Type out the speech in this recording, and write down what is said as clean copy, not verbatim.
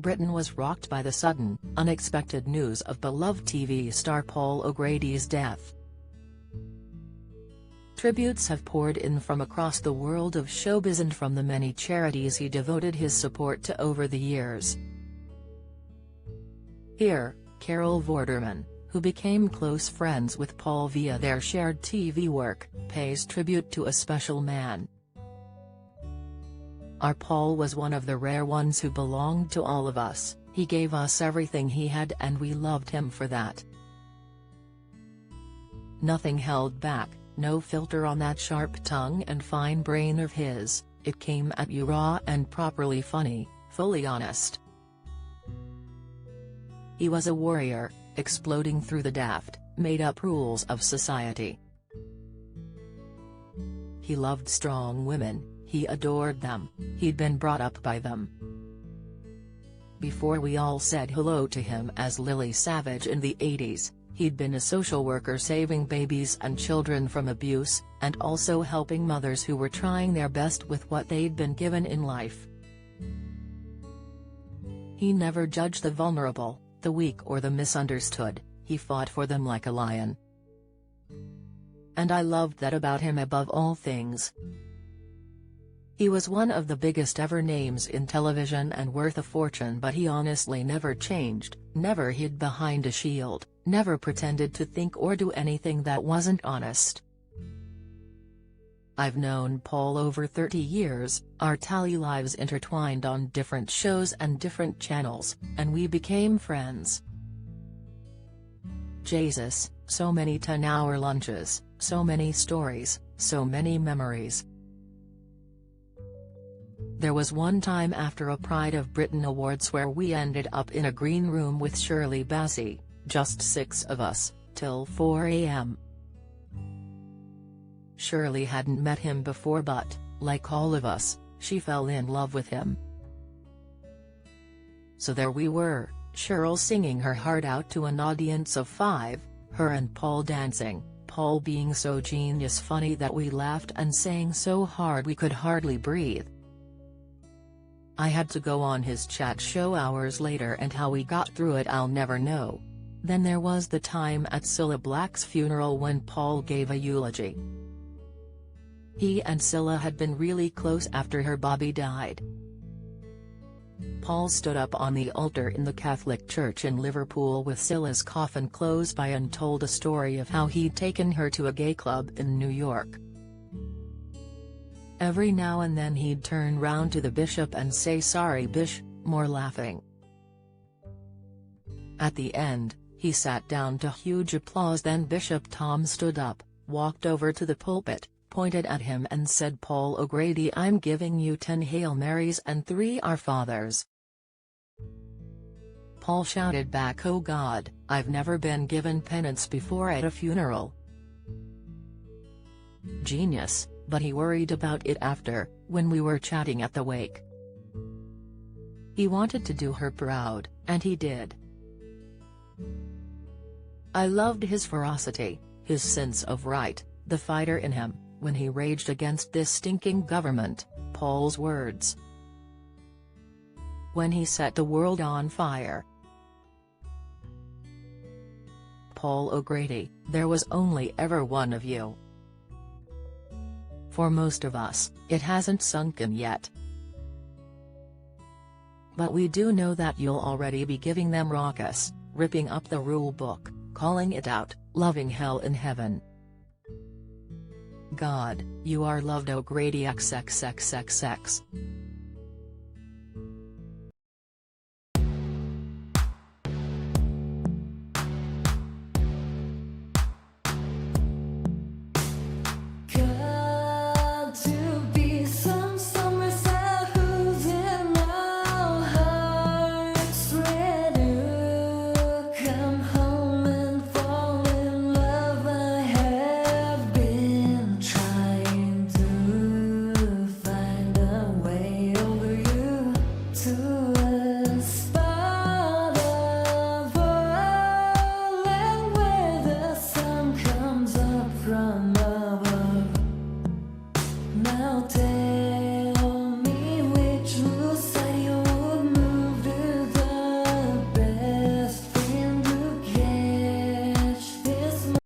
Britain was rocked by the sudden, unexpected news of beloved TV star Paul O'Grady's death. Tributes have poured in from across the world of showbiz and from the many charities he devoted his support to over the years. Here, Carol Vorderman, who became close friends with Paul via their shared TV work, pays tribute to a special man. Our Paul was one of the rare ones who belonged to all of us. He gave us everything he had and we loved him for that. Nothing held back, no filter on that sharp tongue and fine brain of his. It came at you raw and properly funny, fully honest. He was a warrior, exploding through the daft, made-up rules of society. He loved strong women, he adored them, he'd been brought up by them. Before we all said hello to him as Lily Savage in the 80s, he'd been a social worker saving babies and children from abuse, and also helping mothers who were trying their best with what they'd been given in life. He never judged the vulnerable, the weak or the misunderstood, he fought for them like a lion. And I loved that about him above all things. He was one of the biggest ever names in television and worth a fortune, but he honestly never changed, never hid behind a shield, never pretended to think or do anything that wasn't honest. I've known Paul over 30 years, our tally lives intertwined on different shows and different channels, and we became friends. Jesus, so many 10-hour lunches, so many stories, so many memories. There was one time after a Pride of Britain Awards where we ended up in a green room with Shirley Bassey, just 6 of us, till 4 a.m. Shirley hadn't met him before but, like all of us, she fell in love with him. So there we were, Cheryl singing her heart out to an audience of 5, her and Paul dancing, Paul being so genius funny that we laughed and sang so hard we could hardly breathe. I had to go on his chat show hours later and how we got through it I'll never know. Then there was the time at Cilla Black's funeral when Paul gave a eulogy. He and Cilla had been really close after her Bobby died. Paul stood up on the altar in the Catholic church in Liverpool with Cilla's coffin close by and told a story of how he'd taken her to a gay club in New York. Every now and then he'd turn round to the bishop and say sorry bish, more laughing. At the end, he sat down to huge applause. Then Bishop Tom stood up, walked over to the pulpit, pointed at him and said, "Paul O'Grady, I'm giving you 10 Hail Marys and 3 Our Fathers." Paul shouted back, "Oh God, I've never been given penance before at a funeral." Genius, but he worried about it after, when we were chatting at the wake. He wanted to do her proud, and he did. I loved his ferocity, his sense of right, the fighter in him, when he raged against this stinking government, Paul's words. When he set the world on fire. Paul O'Grady, there was only ever one of you. For most of us, it hasn't sunk in yet. But we do know that you'll already be giving them raucous, ripping up the rule book, calling it out, loving hell in heaven. God, you are loved, O'Grady XXXXX. Now take